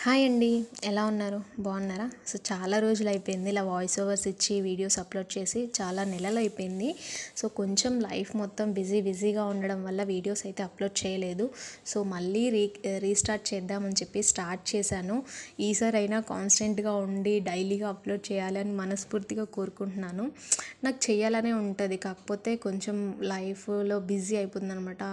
Hi అండి, ఎలా ఉన్నారు? బాగున్నారా? సో చాలా రోజులు అయిపోయింది ఇలా వాయిస్ ఓవర్స్ ఇచ్చి వీడియోస్ అప్లోడ్ చేసి, చాలా నెలలు అయిపోయింది. సో కొంచెం లైఫ్ మొత్తం బిజీగా ఉండడం వల్ల వీడియోస్ అయితే అప్లోడ్ చేయలేదు. సో మళ్ళీ రీస్టార్ట్ చేద్దామని చెప్పి స్టార్ట్ చేశాను. ఈసారి అయినా కాన్స్టెంట్గా ఉండి డైలీగా అప్లోడ్ చేయాలని మనస్ఫూర్తిగా కోరుకుంటున్నాను. నాకు చేయాలనే ఉంటుంది, కాకపోతే కొంచెం లైఫ్లో బిజీ అయిపోతుంది అనమాట.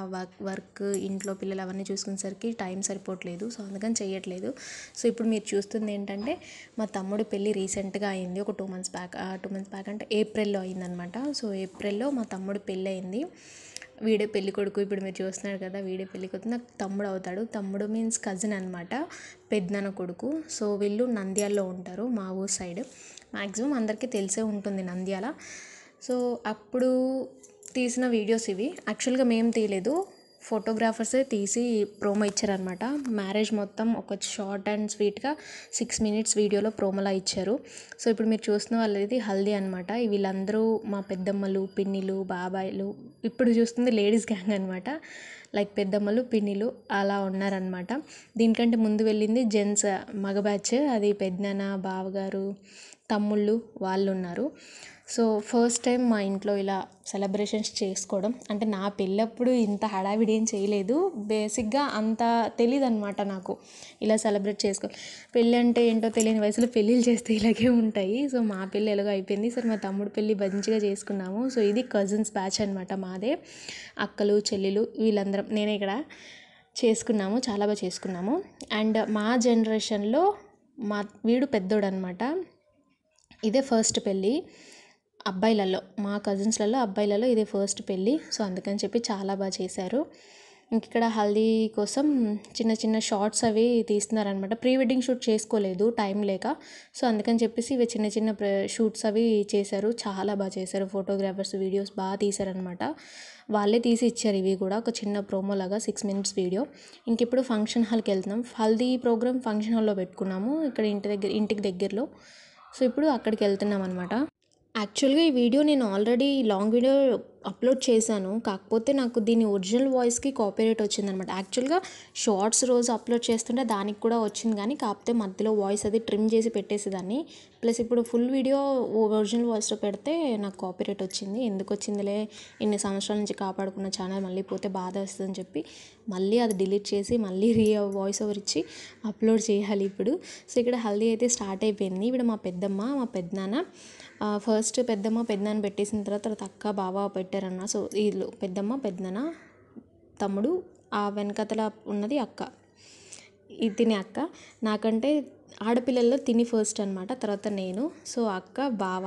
వర్క్ ఇంట్లో పిల్లలు అవన్నీ చూసుకునేసరికి టైం సరిపోవట్లేదు. సో అందుకని చేయట్లేదు. సో ఇప్పుడు మీరు చూస్తుంది ఏంటంటే మా తమ్ముడు పెళ్ళి రీసెంట్గా అయింది. ఒక 2 మంత్స్ బ్యాక్ అంటే ఏప్రిల్లో అయిందనమాట. సో ఏప్రిల్లో మా తమ్ముడు పెళ్ళి అయింది. వీడే పెళ్ళి కొడుకు. ఇప్పుడు మీరు చూస్తున్నారు కదా, వీడే పెళ్ళి కొడుకు నాకు తమ్ముడు అవుతాడు. తమ్ముడు మీన్స్ కజిన్ అనమాట, పెద్దనాన్న కొడుకు. సో వీళ్ళు నంద్యాలలో ఉంటారు, మా ఊరు సైడ్. మ్యాక్సిమం అందరికీ తెలిసే ఉంటుంది నంద్యాల. సో అప్పుడు తీసిన వీడియోస్ ఇవి. యాక్చువల్గా మేము తీయలేదు, ఫోటోగ్రాఫర్సే తీసి ప్రోమో ఇచ్చారనమాట. మ్యారేజ్ మొత్తం ఒక షార్ట్ అండ్ స్వీట్గా 6 minutes వీడియోలో ప్రోమోలా ఇచ్చారు. సో ఇప్పుడు మీరు చూస్తున్న వాళ్ళది హల్దీ అనమాట. వీళ్ళందరూ మా పెద్దమ్మలు, పిన్నిలు, బాబాయిలు. ఇప్పుడు చూస్తుంది లేడీస్ గ్యాంగ్ అనమాట. లైక్ పెద్దమ్మలు, పిన్నిలు అలా ఉన్నారనమాట. దీనికంటే ముందు వెళ్ళింది జెంట్స్ మగ బ్యాచ్. అది పెద్దనాన్న, బావగారు, తమ్ముళ్ళు వాళ్ళు ఉన్నారు. సో ఫస్ట్ టైం మా ఇంట్లో ఇలా సెలబ్రేషన్స్ చేసుకోవడం. అంటే నా పెళ్ళప్పుడు ఇంత హడావిడి ఏం చేయలేదు. బేసిక్గా అంత తెలియదు అనమాట నాకు ఇలా సెలబ్రేట్ చేసుకో. పెళ్ళి అంటే ఏంటో తెలియని వయసులో పెళ్ళిళ్ళు చేస్తే ఇలాగే ఉంటాయి. సో మా పెళ్ళి ఎలాగో అయిపోయింది. సరే మా తమ్ముడు పెళ్ళి మంచిగా చేసుకున్నాము. సో ఇది కజిన్స్ బ్యాచ్ అనమాట మాదే. అక్కలు, చెల్లెలు వీళ్ళందరం నేనే ఇక్కడ చేసుకున్నాము, చాలా బాగా చేసుకున్నాము. అండ్ మా జనరేషన్లో వీడు పెద్దోడు అనమాట. ఇదే ఫస్ట్ పెళ్ళి అబ్బాయిలలో, మా కజిన్స్లలో అబ్బాయిలలో ఇదే ఫస్ట్ పెళ్ళి. సో అందుకని చెప్పి చాలా బాగా చేశారు. ఇంక ఇక్కడ హల్దీ కోసం చిన్న చిన్న షార్ట్స్ అవి తీస్తున్నారనమాట. ప్రీ వెడ్డింగ్ షూట్ చేసుకోలేదు టైం లేక. సో అందుకని చెప్పేసి ఇవి చిన్న చిన్న షూట్స్ అవి చేశారు. చాలా బాగా చేశారు. ఫోటోగ్రాఫర్స్ వీడియోస్ బాగా తీశారనమాట. వాళ్ళే తీసి ఇచ్చారు. ఇవి కూడా ఒక చిన్న ప్రోమో లాగా 6 minutes వీడియో. ఇంక ఇప్పుడు ఫంక్షన్ హాల్కి వెళ్తున్నాం. హల్దీ ప్రోగ్రామ్ ఫంక్షన్ హాల్లో పెట్టుకున్నాము, ఇక్కడ ఇంటికి దగ్గరలో. సో ఇప్పుడు అక్కడికి వెళ్తున్నాం అనమాట. యాక్చువల్గా ఈ వీడియో నేను ఆల్రెడీ లాంగ్ వీడియో అప్లోడ్ చేశాను, కాకపోతే నాకు దీని ఒరిజినల్ వాయిస్కి కాపీరైట్ వచ్చిందనమాట. యాక్చువల్గా షార్ట్స్ రోజు అప్లోడ్ చేస్తుంటే దానికి కూడా వచ్చింది, కానీ కాకపోతే మధ్యలో వాయిస్ అది ట్రిమ్ చేసి పెట్టేసేదాన్ని. ప్లస్ ఇప్పుడు ఫుల్ వీడియో ఒరిజినల్ వాయిస్లో పెడితే నాకు కాపీరైట్ వచ్చింది. ఎందుకు వచ్చిందిలే, ఇన్ని సంవత్సరాల నుంచి కాపాడుకున్న ఛానల్ మళ్ళీ పోతే బాధ వస్తుందని చెప్పి మళ్ళీ అది డిలీట్ చేసి మళ్ళీ వాయిస్ ఓవర్ ఇచ్చి అప్లోడ్ చేయాలి ఇప్పుడు. సో ఇక్కడ హల్దీ అయితే స్టార్ట్ అయిపోయింది. ఇప్పుడు మా పెద్దమ్మ, మా పెద్దనాన్న, ఫస్ట్ పెద్దమ్మ పెద్దనాన్న పెట్టేసిన తర్వాత అక్క బావ పెట్టారన్న. సో వీళ్ళు పెద్దమ్మ, పెద్దనాన్న, తమ్ముడు, ఆ వెనకతల ఉన్నది అక్క. ఇది తినే అక్క. నాకంటే ఆడపిల్లల్లో తిని ఫస్ట్ అనమాట, తర్వాత నేను. సో అక్క, బావ.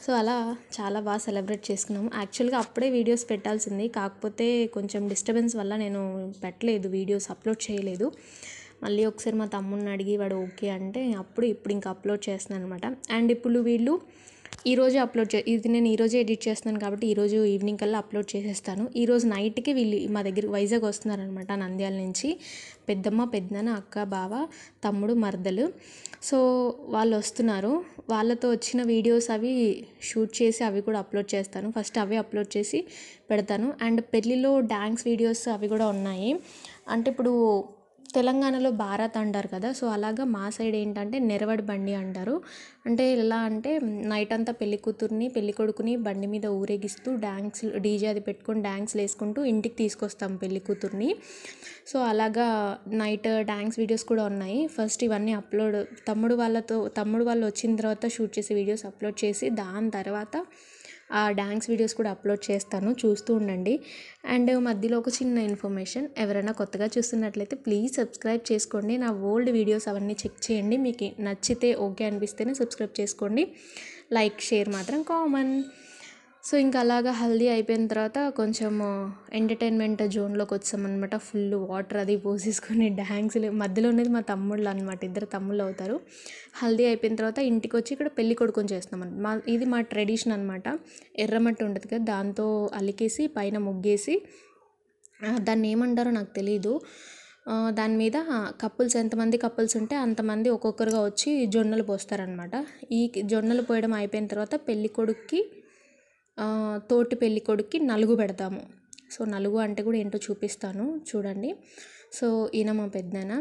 సో అలా చాలా బాగా సెలబ్రేట్ చేసుకున్నాము. యాక్చువల్గా అప్పుడే వీడియోస్ పెట్టాల్సింది, కాకపోతే కొంచెం డిస్టర్బెన్స్ వల్ల నేను పెట్టలేదు, వీడియోస్ అప్లోడ్ చేయలేదు. మళ్ళీ ఒకసారి మా తమ్ముడిని అడిగి వాడు ఓకే అంటే ఇప్పుడు ఇంకా అప్లోడ్ చేస్తున్నాను అనమాట. అండ్ ఇప్పుడు వీళ్ళు ఈరోజు ఇది నేను ఈరోజే ఎడిట్ చేస్తున్నాను కాబట్టి ఈరోజు ఈవినింగ్ కల్లా అప్లోడ్ చేసేస్తాను. ఈరోజు నైట్కి వీళ్ళు మా దగ్గర వైజాగ్ వస్తున్నారనమాట, నంద్యాల నుంచి. పెద్దమ్మ, పెద్దనాన్న, అక్క, బావ, తమ్ముడు, మరదలు. సో వాళ్ళు వస్తున్నారు. వాళ్ళతో వచ్చిన వీడియోస్ అవి షూట్ చేసి అవి కూడా అప్లోడ్ చేస్తాను. ఫస్ట్ అవే అప్లోడ్ చేసి పెడతాను. అండ్ పెళ్ళిలో డ్యాన్స్ వీడియోస్ అవి కూడా ఉన్నాయి. అంటే ఇప్పుడు తెలంగాణలో బారాత్ అంటారు కదా, సో అలాగా మా సైడ్ ఏంటంటే నెరవడి బండి అంటారు. అంటే ఎలా అంటే నైట్ అంతా పెళ్లి కూతుర్ని, పెళ్లి కొడుకుని బండి మీద ఊరేగిస్తూ డీజే అది పెట్టుకొని డ్యాన్స్లు వేసుకుంటూ ఇంటికి తీసుకొస్తాం పెళ్లి కూతుర్ని. సో అలాగా నైట్ డ్యాన్స్ వీడియోస్ కూడా ఉన్నాయి. ఫస్ట్ ఇవన్నీ తమ్ముడు వాళ్ళు వచ్చిన తర్వాత షూట్ చేసే వీడియోస్ అప్లోడ్ చేసి దాని తర్వాత ఆ డ్యాన్స్ వీడియోస్ కూడా అప్లోడ్ చేస్తాను, చూస్తూ ఉండండి. అండ్ మధ్యలో ఒక చిన్న ఇన్ఫర్మేషన్, ఎవరైనా కొత్తగా చూస్తున్నట్లయితే ప్లీజ్ సబ్స్క్రైబ్ చేసుకోండి. నా ఓల్డ్ వీడియోస్ అవన్నీ చెక్ చేయండి, మీకు నచ్చితే ఓకే అనిపిస్తేనే సబ్స్క్రైబ్ చేసుకోండి. లైక్, షేర్ మాత్రం కామన్. సో ఇంకా అలాగా హల్దీ అయిపోయిన తర్వాత కొంచెం ఎంటర్టైన్మెంట్ జోన్లోకి వచ్చామన్నమాట. ఫుల్ వాటర్ అది పోసేసుకొని డ్యాన్సులు. మధ్యలో ఉన్నది మా తమ్ముళ్ళు అనమాట, ఇద్దరు తమ్ముళ్ళు అవుతారు. హల్దీ అయిపోయిన తర్వాత ఇంటికి వచ్చి ఇక్కడ పెళ్లి కొడుకుని చేస్తాం. ఇది మా ట్రెడిషన్ అనమాట. ఎర్రమట్టి ఉంటుంది కదా, దాంతో అలికేసి పైన ముగ్గేసి, దాన్ని ఏమంటారో నాకు తెలీదు, దాని మీద ఎంతమంది కపుల్స్ ఉంటే అంతమంది ఒక్కొక్కరుగా వచ్చి జొన్నలు పోస్తారనమాట. ఈ జొన్నలు పోయడం అయిపోయిన తర్వాత తోటి పెళ్ళి కొడుక్కి నలుగు పెడతాము. సో నలుగు అంటే కూడా ఏంటో చూపిస్తాను చూడండి. సో ఈయన మా పెద్దనాన్న.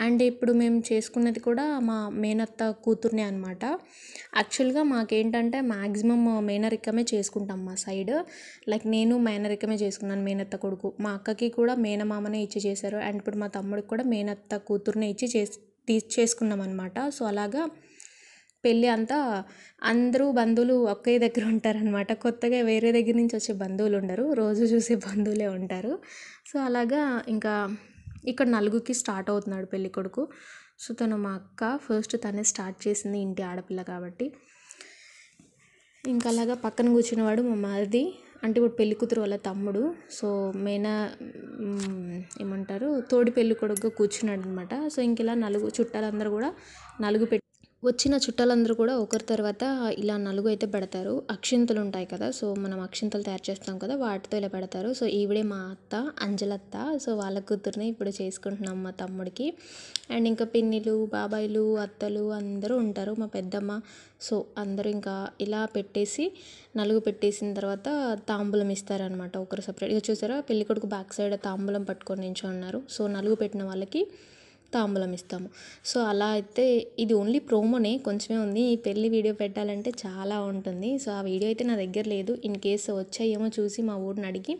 అండ్ ఇప్పుడు మేము చేసుకున్నది కూడా మా మేనత్త కూతుర్నే అనమాట. యాక్చువల్గా మాకేంటంటే మ్యాక్సిమం మేనరికమే చేసుకుంటాం మా సైడ్. లైక్ నేను మేనరికమే చేసుకున్నాను, మేనత్త కొడుకు. మా అక్కకి కూడా మేనమామనే ఇచ్చి చేశారు. అండ్ ఇప్పుడు మా తమ్ముడికి కూడా మేనత్త కూతుర్నే ఇచ్చి చేసుకున్నాం అనమాట. సో అలాగా పెళ్ళి అంతా అందరూ బంధువులు ఒకే దగ్గర ఉంటారనమాట. కొత్తగా వేరే దగ్గర నుంచి వచ్చే బంధువులు ఉండరు, రోజు చూసే బంధువులే ఉంటారు. సో అలాగా ఇంకా ఇక్కడ నలుగురికి స్టార్ట్ అవుతున్నాడు పెళ్ళి కొడుకు. సో తను మా అక్క, ఫస్ట్ తనే స్టార్ట్ చేసింది, ఇంటి ఆడపిల్ల కాబట్టి. ఇంకా అలాగా పక్కన కూర్చున్నవాడు మా మరిది, అంటే ఇప్పుడు పెళ్లి కూతురు వాళ్ళ తమ్ముడు. సో ఏమంటారు, తోడి పెళ్ళి కొడుకుగా కూర్చున్నాడు అనమాట. సో ఇంక ఇలా చుట్టాలందరూ కూడా నలుగు వచ్చిన చుట్టాలందరూ కూడా ఒకరి తర్వాత ఇలా నలుగు అయితే పెడతారు. అక్షింతలు ఉంటాయి కదా, సో మనం అక్షింతలు తయారు చేస్తాం కదా, వాటితో ఇలా పెడతారు. సో ఈవిడే మా అత్త, అంజలత్త. సో వాళ్ళ కూతుర్ని ఇప్పుడు చేసుకుంటున్నాం మా తమ్ముడికి. అండ్ ఇంకా పిన్నిలు, బాబాయిలు, అత్తలు అందరూ ఉంటారు, మా పెద్దమ్మ. సో అందరూ ఇంకా ఇలా పెట్టేసి నలుగు పెట్టేసిన తర్వాత తాంబూలం ఇస్తారనమాట ఒకరు సపరేట్గా. చూసారా, పెళ్ళికొడుకు బ్యాక్ సైడ్ తాంబూలం పట్టుకొని నించున్నారు. సో నలుగు పెట్టిన వాళ్ళకి తాంబూలం ఇస్తాము. సో అలా అయితే ఇది ఓన్లీ ప్రోమోనే, కొంచెమే ఉంది. ఈ పెళ్ళి వీడియో పెట్టాలంటే చాలా ఉంటుంది. సో ఆ వీడియో అయితే నా దగ్గర లేదు. ఇన్ కేసు వచ్చాయేమో చూసి మా ఊరిని అడిగి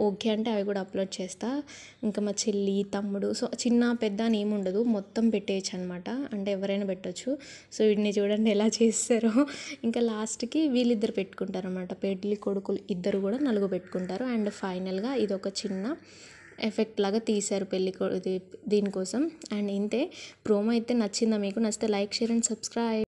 ఓకే అంటే అవి కూడా అప్లోడ్ చేస్తా. ఇంకా మా చెల్లి, తమ్ముడు, సో చిన్న పెద్ద అని ఏముండదు, మొత్తం పెట్టేయచ్చు అనమాట. అంటే ఎవరైనా పెట్టచ్చు. సో వీడిని చూడండి ఎలా చేస్తారో. ఇంకా లాస్ట్కి వీళ్ళిద్దరు పెట్టుకుంటారు అనమాట, పెళ్ళి కొడుకులు ఇద్దరు కూడా నలుగు పెట్టుకుంటారు. అండ్ ఫైనల్గా ఇది ఒక చిన్న ఎఫెక్ట్ లాగా తీశారు దీనికోసం. అండ్ ఇంతే. ప్రోమో అయితే నచ్చిందా మీకు? నచ్చితే లైక్, షేర్ అండ్ సబ్స్క్రైబ్.